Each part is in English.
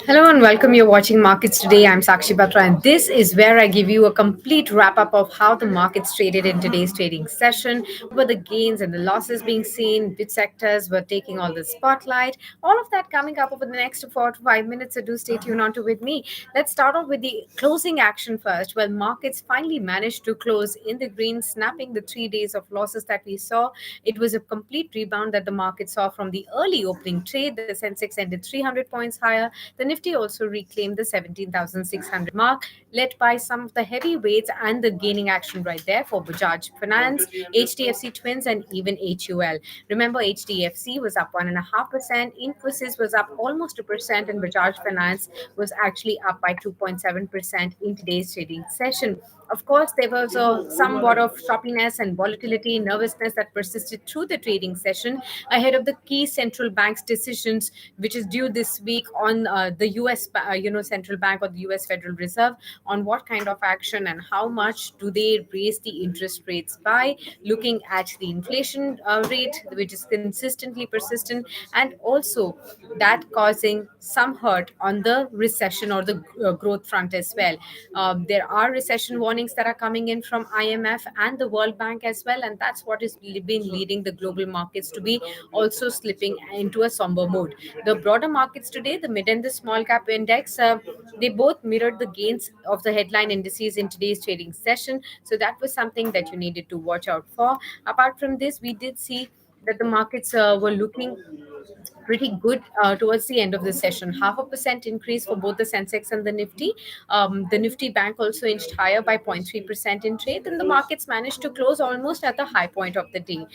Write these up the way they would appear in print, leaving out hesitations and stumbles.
Hello and welcome. You're watching Markets Today. I'm Sakshi Batra, and this is where I give you a complete wrap up of how the markets traded in today's trading session. What were the gains and the losses being seen? Which sectors were taking all the spotlight? All of that coming up over the next 4 to 5 minutes. So do stay tuned on to with me. Let's start off with the closing action first. Well, markets finally managed to close in the green, snapping the 3 days of losses that we saw. It was a complete rebound that the market saw from the early opening trade. The Sensex ended 300 points higher. The Nifty also reclaimed the 17,600 mark, led by some of the heavyweights and the gaining action right there for Bajaj Finance, HDFC Twins, and even HUL. Remember, HDFC was up 1.5%, Infosys was up almost 2%, and Bajaj Finance was actually up by 2.7% in today's trading session. Of course, there was somewhat of choppiness and volatility, nervousness that persisted through the trading session ahead of the key central bank's decisions, which is due this week on the U.S. Central Bank or the U.S. Federal Reserve on what kind of action and how much do they raise the interest rates by, looking at the inflation rate, which is consistently persistent, and also that causing some hurt on the recession or the growth front as well. There are recession warnings that are coming in from IMF and the World Bank as well, and that's what has been leading the global markets to be also slipping into a somber mode. The broader markets today, the mid and the small cap index, they both mirrored the gains of the headline indices in today's trading session. So that was something that you needed to watch out for. Apart from this, we did see that the markets were looking pretty good towards the end of the session. 0.5% increase for both the Sensex and the Nifty. The Nifty Bank also inched higher by 0.3% in trade, and the markets managed to close almost at the high point of the day.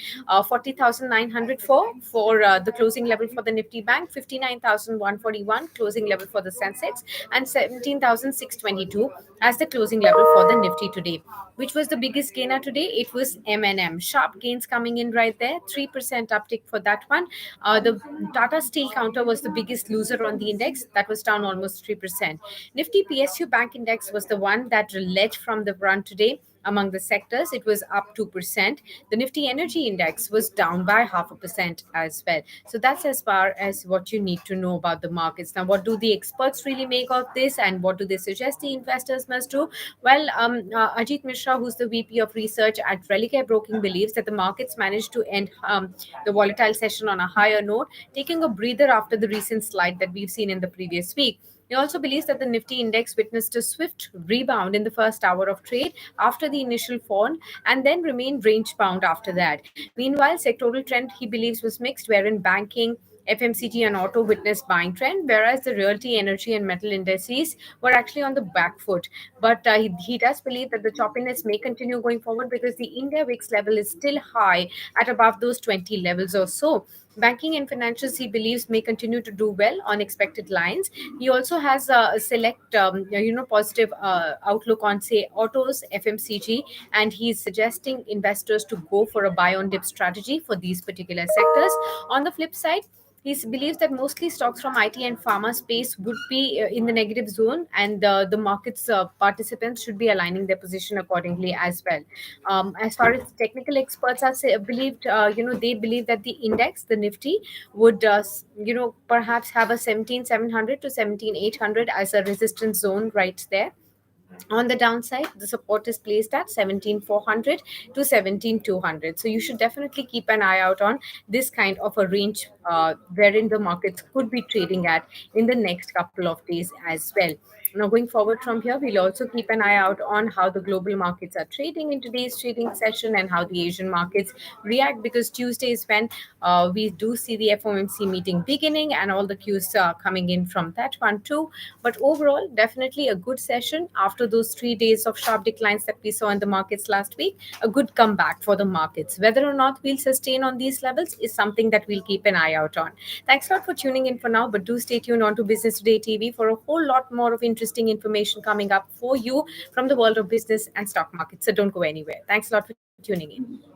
40,904 for the closing level for the Nifty Bank, 59,141 closing level for the Sensex, and 17,622 as the closing level for the Nifty today. Which was the biggest gainer today? It was M&M. Sharp gains coming in right there, 3% uptick for that one. The Tata Steel counter was the biggest loser on the index. That was down almost 3%. Nifty PSU Bank Index was the one that led from the run today. Among the sectors, it was up 2%. The Nifty Energy Index was down by 0.5% as well. So that's as far as what you need to know about the markets. Now, what do the experts really make of this, and what do they suggest the investors must do? Well, Ajit Mishra, who's the VP of Research at Relicare Broking, believes that the markets managed to end the volatile session on a higher note, taking a breather after the recent slide that we've seen in the previous week. He also believes that the Nifty index witnessed a swift rebound in the first hour of trade after the initial fall and then remained range bound after that. Meanwhile, sectoral trend he believes was mixed, wherein banking, FMCG and auto witnessed buying trend, whereas the realty, energy, and metal indices were actually on the back foot. But he does believe that the choppiness may continue going forward because the India VIX level is still high at above those 20 levels or so. Banking and financials, he believes, may continue to do well on expected lines. He also has a select, positive outlook on, say, autos, FMCG, and he's suggesting investors to go for a buy on dip strategy for these particular sectors. On the flip side, he believes that mostly stocks from IT and pharma space would be in the negative zone, and the market's participants should be aligning their position accordingly as well. As far as technical experts are believed, they believe that the index, the Nifty, would, perhaps have a 17,700 to 17,800 as a resistance zone right there. On the downside, the support is placed at 17,400 to 17,200. So you should definitely keep an eye out on this kind of a range wherein the markets could be trading at in the next couple of days as well. Now, going forward from here, we'll also keep an eye out on how the global markets are trading in today's trading session and how the Asian markets react, because Tuesday is when we do see the FOMC meeting beginning and all the cues coming in from that one too. But overall, definitely a good session after those 3 days of sharp declines that we saw in the markets last week. A good comeback for the markets. Whether or not we'll sustain on these levels is something that we'll keep an eye out on. Thanks a lot for tuning in for now, but do stay tuned on to Business Today TV for a whole lot more of interesting information coming up for you from the world of business and stock markets. So don't go anywhere. Thanks a lot for tuning in.